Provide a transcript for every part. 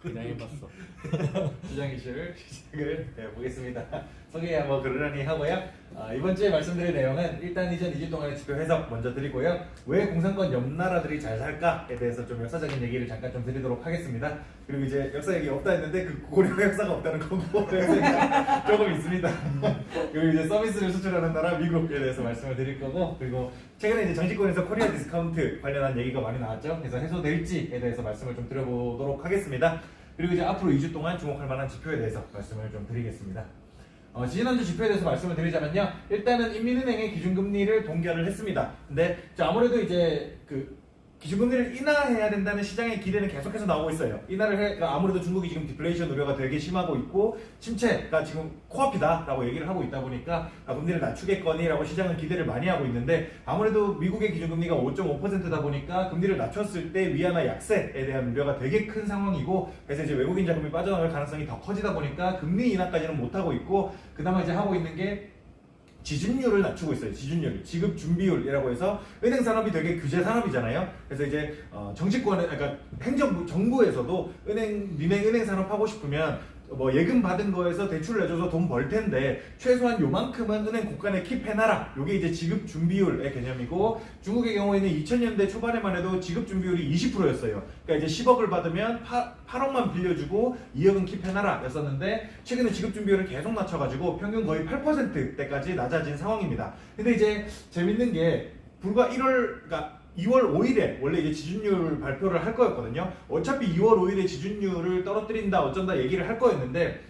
그냥 해봤어. 시장이실 시작을 해보겠습니다. 소개 그러려니 하고요. 이번 주에 말씀드릴 내용은 일단 이전 2주 동안의 지표 해석 먼저 드리고요. 왜 공산권 옆 나라들이 잘 살까에 대해서 좀 역사적인 얘기를 잠깐 좀 드리도록 하겠습니다. 그리고 이제 역사 얘기 없다 했는데 그 고려 역사가 없다는 거고 조금 있습니다. 그리고 이제 서비스를 수출하는 나라 미국에 대해서 말씀을 드릴 거고, 그리고 최근에 이제 정치권에서 코리아 디스카운트 관련한 얘기가 많이 나왔죠. 그래서 해소될지에 대해서 말씀을 좀 드려보도록 하겠습니다. 그리고 이제 앞으로 2주 동안 주목할 만한 지표에 대해서 말씀을 좀 드리겠습니다. 지난주 지표에 대해서 말씀을 드리자면요. 일단은 인민은행의 기준금리를 동결을 했습니다. 근데 아무래도 이제 기준금리를 인하해야 된다는 시장의 기대는 계속해서 나오고 있어요. 그러니까 아무래도 중국이 지금 디플레이션 우려가 되게 심하고 있고 침체가 지금 코앞이다라고 얘기를 하고 있다 보니까 금리를 낮추겠거니라고 시장은 기대를 많이 하고 있는데, 아무래도 미국의 기준금리가 5.5%다 보니까 금리를 낮췄을 때 위안화 약세에 대한 우려가 되게 큰 상황이고, 그래서 이제 외국인 자금이 빠져나갈 가능성이 더 커지다 보니까 금리 인하까지는 못 하고 있고, 그나마 이제 하고 있는 게 지준율을 낮추고 있어요. 지준율, 지급 준비율이라고 해서 은행 산업이 되게 규제 산업이잖아요. 그래서 이제 정치권에, 그러니까 정부에서도 니네 은행 산업 하고 싶으면 예금 받은 거에서 대출을 내줘서 돈 벌 텐데 최소한 요만큼은 은행 곳간에 킵해놔라. 요게 이제 지급 준비율의 개념이고, 중국의 경우에는 2000년대 초반에만 해도 지급 준비율이 20%였어요. 그러니까 이제 10억을 받으면 8억만 빌려주고 2억은 킵해놔라 였었는데, 최근에 지급 준비율을 계속 낮춰가지고 평균 거의 8%대까지 낮아진 상황입니다. 근데 이제 재밌는 게 불과 2월 5일에 원래 이제 지준율 발표를 할 거였거든요. 어차피 2월 5일에 지준율을 떨어뜨린다 어쩐다 얘기를 할 거였는데,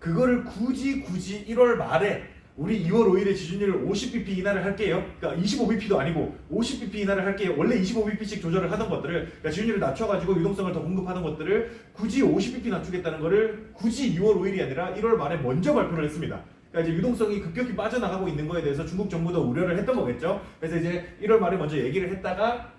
그거를 굳이 1월 말에 우리 2월 5일에 지준율을 50bp 인하를 할게요. 그러니까 25bp도 아니고 50bp 인하를 할게요. 원래 25bp씩 조절을 하던 것들을, 그러니까 지준율을 낮춰가지고 유동성을 더 공급하는 것들을 굳이 50bp 낮추겠다는 거를 굳이 2월 5일이 아니라 1월 말에 먼저 발표를 했습니다. 그러니까 이제 유동성이 급격히 빠져나가고 있는 거에 대해서 중국 정부도 우려를 했던 거겠죠. 그래서 이제 1월 말에 먼저 얘기를 했다가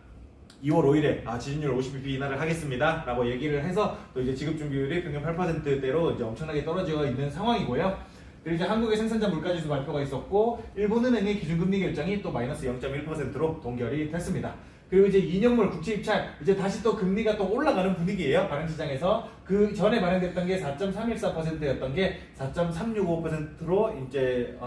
2월 5일에 지준율 50bp 인하를 하겠습니다 라고 얘기를 해서 또 이제 지급 준비율이 평균 8%대로 이제 엄청나게 떨어져 있는 상황이고요. 그리고 이제 한국의 생산자 물가지수 발표가 있었고, 일본은행의 기준금리 결정이 또 마이너스 0.1%로 동결이 됐습니다. 그리고 이제 2년물 국채 입찰, 이제 다시 또 금리가 또 올라가는 분위기예요. 발행시장에서. 그 전에 발행됐던 게 4.314%였던 게 4.365%로 이제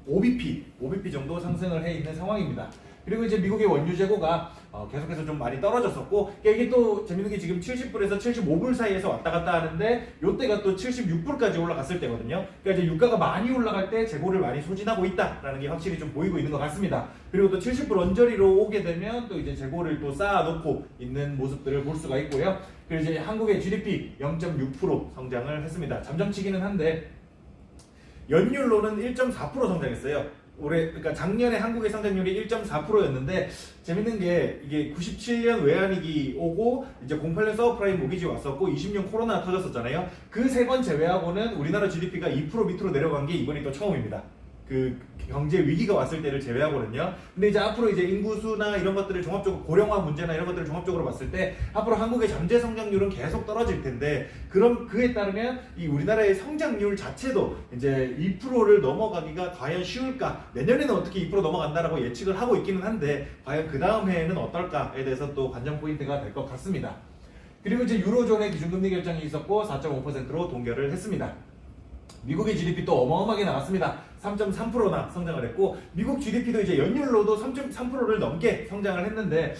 5bp 정도 상승을 해 있는 상황입니다. 그리고 이제 미국의 원유 재고가 계속해서 좀 많이 떨어졌었고, 이게 또 재밌는 게 지금 70불에서 75불 사이에서 왔다 갔다 하는데, 요때가 또 76불까지 올라갔을 때거든요. 그러니까 이제 유가가 많이 올라갈 때 재고를 많이 소진하고 있다라는 게 확실히 좀 보이고 있는 것 같습니다. 그리고 또 70불 언저리로 오게 되면 또 이제 재고를 또 쌓아놓고 있는 모습들을 볼 수가 있고요. 그리고 이제 한국의 GDP 0.6% 성장을 했습니다. 잠정치기는 한데 연율로는 1.4% 성장했어요. 그러니까 작년에 한국의 성장률이 1.4%였는데, 재밌는 게 이게 97년 외환위기 오고 이제 08년 서브프라임 모기지 왔었고 20년 코로나 터졌었잖아요. 그 세 번 제외하고는 우리나라 GDP가 2% 밑으로 내려간 게 이번이 또 처음입니다. 그 경제 위기가 왔을 때를 제외하거든요. 근데 이제 앞으로 이제 인구수나 이런 것들을 종합적으로, 고령화 문제나 이런 것들을 종합적으로 봤을 때 앞으로 한국의 잠재 성장률은 계속 떨어질 텐데, 그럼 그에 따르면 이 우리나라의 성장률 자체도 이제 2%를 넘어가기가 과연 쉬울까? 내년에는 어떻게 2% 넘어간다라고 예측을 하고 있기는 한데, 과연 그 다음 해에는 어떨까에 대해서 또 관전 포인트가 될 것 같습니다. 그리고 이제 유로존의 기준금리 결정이 있었고 4.5%로 동결을 했습니다. 미국의 GDP 또 어마어마하게 나왔습니다. 3.3%나 성장을 했고, 미국 GDP도 이제 연율로도 3.3%를 넘게 성장을 했는데,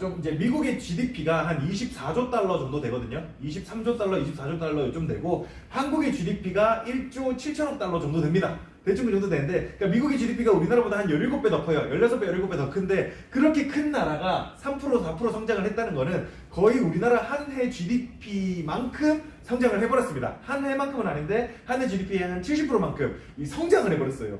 좀 이제 미국의 GDP가 한 24조 달러 정도 되거든요. 23조 달러, 24조 달러 좀 되고, 한국의 GDP가 1조 7천억 달러 정도 됩니다. 대충 그 정도 되는데, 그러니까 미국의 GDP가 우리나라보다 한 17배 더 커요. 16배, 17배 더 큰데, 그렇게 큰 나라가 3%, 4% 성장을 했다는 거는 거의 우리나라 한 해 GDP만큼 성장을 해버렸습니다. 한 해만큼은 아닌데, 한 해 GDP의 한 70%만큼 성장을 해버렸어요.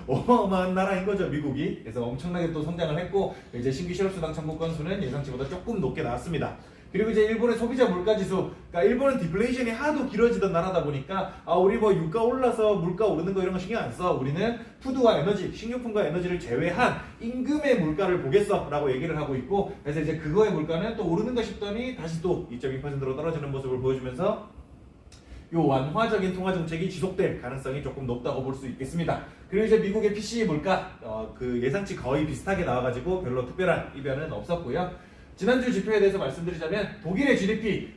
어마어마한 나라인 거죠, 미국이. 그래서 엄청나게 또 성장을 했고, 이제 신규 실업수당 청구 건수는 예상치보다 조금 높게 나왔습니다. 그리고 이제 일본의 소비자 물가지수, 그러니까 일본은 디플레이션이 하도 길어지던 나라다 보니까 우리 유가 올라서 물가 오르는 거 이런 거 신경 안 써. 우리는 푸드와 에너지, 식료품과 에너지를 제외한 임금의 물가를 보겠어 라고 얘기를 하고 있고, 그래서 이제 그거의 물가는 또 오르는가 싶더니 다시 또 2.2%로 떨어지는 모습을 보여주면서 요 완화적인 통화 정책이 지속될 가능성이 조금 높다고 볼 수 있겠습니다. 그리고 이제 미국의 PCE 물가 그 예상치 거의 비슷하게 나와가지고 별로 특별한 이변은 없었고요. 지난주 지표에 대해서 말씀드리자면 독일의 GDP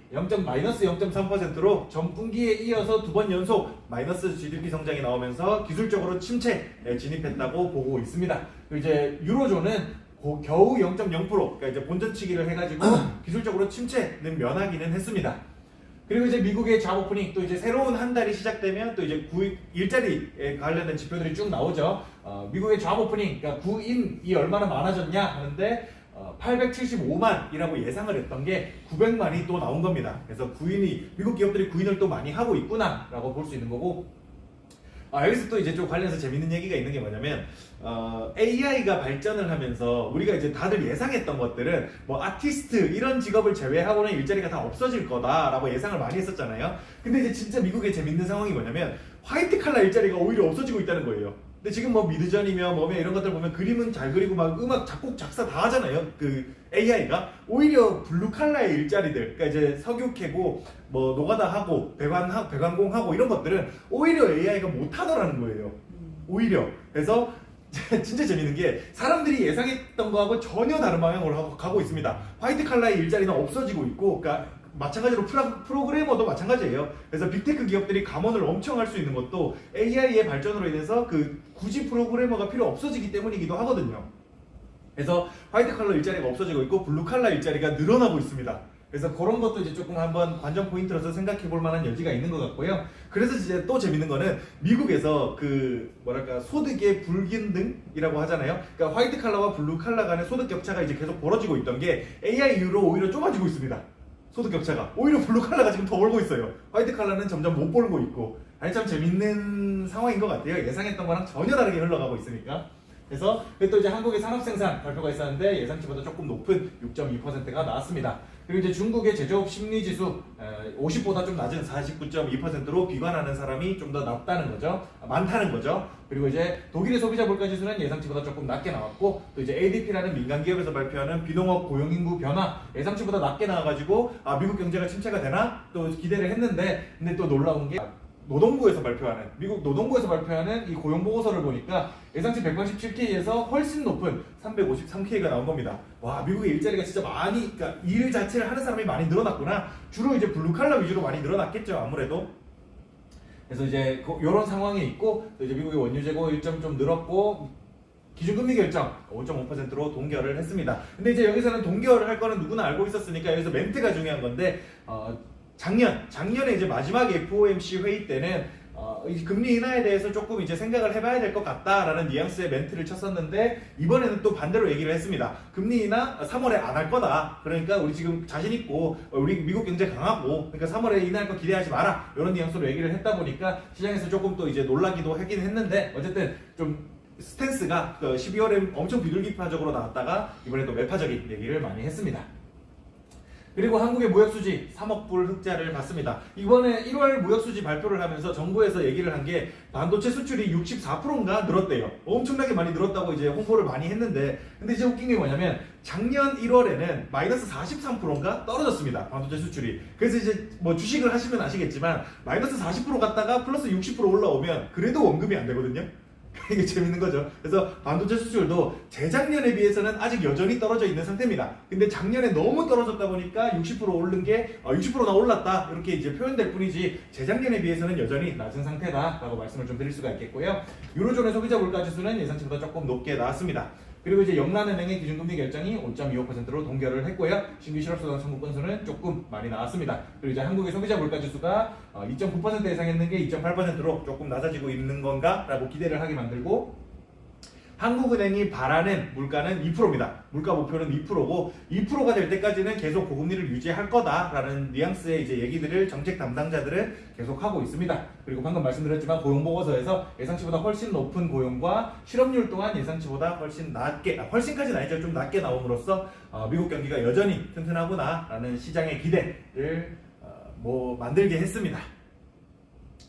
마이너스 0.3%로 전분기에 이어서 두 번 연속 마이너스 GDP 성장이 나오면서 기술적으로 침체에 진입했다고 보고 있습니다. 그리고 이제 유로존은 겨우 0.0% 그러니까 이제 본전치기를 해가지고 기술적으로 침체는 면하기는 했습니다. 그리고 이제 미국의 잡 오프닝 또 이제 새로운 한 달이 시작되면 또 이제 일자리에 관련된 지표들이 쭉 나오죠. 미국의 잡 오프닝 그러니까 구인이 얼마나 많아졌냐 하는데 875만이라고 예상을 했던 게 900만이 또 나온 겁니다. 그래서 미국 기업들이 구인을 또 많이 하고 있구나라고 볼 수 있는 거고. 여기서 또 이제 좀 관련해서 재밌는 얘기가 있는 게 뭐냐면 AI가 발전을 하면서 우리가 이제 다들 예상했던 것들은 뭐 아티스트 이런 직업을 제외하고는 일자리가 다 없어질 거다라고 예상을 많이 했었잖아요. 근데 이제 진짜 미국의 재밌는 상황이 뭐냐면 화이트 칼라 일자리가 오히려 없어지고 있다는 거예요. 근데 지금 뭐 미드전이며 뭐며 이런 것들 보면 그림은 잘 그리고 막 음악 작곡 작사 다 하잖아요. 그 AI가 오히려 블루 칼라의 일자리들, 그러니까 이제 석유 캐고 뭐 노가다 하고 배관공하고 이런 것들은 오히려 AI가 못 하더라는 거예요. 오히려. 그래서 진짜 재밌는 게 사람들이 예상했던 거하고 전혀 다른 방향으로 가고 있습니다. 화이트 칼라의 일자리는 없어지고 있고, 그러니까 마찬가지로 프로그래머도 마찬가지예요. 그래서 빅테크 기업들이 감원을 엄청 할 수 있는 것도 AI의 발전으로 인해서 굳이 프로그래머가 필요 없어지기 때문이기도 하거든요. 그래서 화이트 칼라 일자리가 없어지고 있고 블루 칼라 일자리가 늘어나고 있습니다. 그래서 그런 것도 이제 조금 한번 관전 포인트로서 생각해 볼 만한 여지가 있는 것 같고요. 그래서 이제 또 재밌는 거는 미국에서 소득의 불균등이라고 하잖아요. 그러니까 화이트 칼라와 블루 칼라 간의 소득 격차가 이제 계속 벌어지고 있던 게 AI 이후로 오히려 좁아지고 있습니다. 소득 격차가. 오히려 블루 칼라가 지금 더 벌고 있어요. 화이트 칼라는 점점 못 벌고 있고. 참 재밌는 상황인 것 같아요. 예상했던 거랑 전혀 다르게 흘러가고 있으니까. 그래서 또 이제 한국의 산업생산 발표가 있었는데 예상치보다 조금 높은 6.2%가 나왔습니다. 그리고 이제 중국의 제조업 심리지수 50보다 좀 낮은 49.2%로 비관하는 사람이 좀 더 많다는 거죠. 그리고 이제 독일의 소비자 물가지수는 예상치보다 조금 낮게 나왔고, 또 이제 ADP라는 민간 기업에서 발표하는 비농업 고용인구 변화 예상치보다 낮게 나와가지고 미국 경제가 침체가 되나 또 기대를 했는데, 근데 또 놀라운 게 미국 노동부에서 발표하는 이 고용 보고서를 보니까 예상치 187K에서 훨씬 높은 353K가 나온 겁니다. 와, 미국의 일자리가 진짜 그러니까 일 자체를 하는 사람이 많이 늘어났구나. 주로 이제 블루 칼라 위주로 많이 늘어났겠죠, 아무래도. 그래서 이제 이런 상황이 있고, 또 이제 미국의 원유 재고 일정 좀 늘었고, 기준금리 결정 5.5%로 동결을 했습니다. 근데 이제 여기서는 동결을 할 거는 누구나 알고 있었으니까 여기서 멘트가 중요한 건데, 작년에 이제 마지막 FOMC 회의 때는 이 금리 인하에 대해서 조금 이제 생각을 해봐야 될 것 같다라는 뉘앙스의 멘트를 쳤었는데, 이번에는 또 반대로 얘기를 했습니다. 금리 인하 3월에 안 할 거다. 그러니까 우리 지금 자신 있고 우리 미국 경제 강하고, 그러니까 3월에 인하할 거 기대하지 마라. 이런 뉘앙스로 얘기를 했다 보니까 시장에서 조금 또 이제 놀라기도 하긴 했는데, 어쨌든 좀 스탠스가 12월에 엄청 비둘기파적으로 나왔다가 이번에 또 매파적인 얘기를 많이 했습니다. 그리고 한국의 무역수지 3억 불 흑자를 봤습니다. 이번에 1월 무역수지 발표를 하면서 정부에서 얘기를 한 게 반도체 수출이 64%인가 늘었대요. 엄청나게 많이 늘었다고 이제 홍보를 많이 했는데, 근데 이제 웃긴 게 뭐냐면 작년 1월에는 마이너스 43%인가 떨어졌습니다. 반도체 수출이. 그래서 이제 뭐 주식을 하시면 아시겠지만 마이너스 40% 갔다가 플러스 60% 올라오면 그래도 원금이 안 되거든요. 이게 재밌는 거죠. 그래서 반도체 수출도 재작년에 비해서는 아직 여전히 떨어져 있는 상태입니다. 근데 작년에 너무 떨어졌다 보니까 60% 오른 게 60%나 올랐다 이렇게 이제 표현될 뿐이지, 재작년에 비해서는 여전히 낮은 상태다라고 말씀을 좀 드릴 수가 있겠고요. 유로존의 소비자 물가 지수는 예상치보다 조금 높게 나왔습니다. 그리고 이제 영란은행의 기준금리 결정이 5.25%로 동결을 했고요. 신규 실업소득 청구 건수는 조금 많이 나왔습니다. 그리고 이제 한국의 소비자 물가 지수가 2.9% 예상했는 게 2.8%로 조금 낮아지고 있는 건가? 라고 기대를 하게 만들고, 한국은행이 바라는 물가는 2%입니다. 물가 목표는 2%고 2%가 될 때까지는 계속 고금리를 유지할 거다라는 뉘앙스의 이제 얘기들을 정책 담당자들은 계속 하고 있습니다. 그리고 방금 말씀드렸지만 고용 보고서에서 예상치보다 훨씬 높은 고용과 실업률 또한 예상치보다 훨씬까지는 아니죠. 좀 낮게 나옴으로써 미국 경기가 여전히 튼튼하구나라는 시장의 기대를 만들게 했습니다.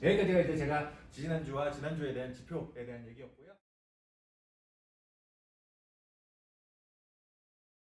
여기까지가 이제 제가 지난주와 지난주에 대한 지표에 대한 얘기였고요.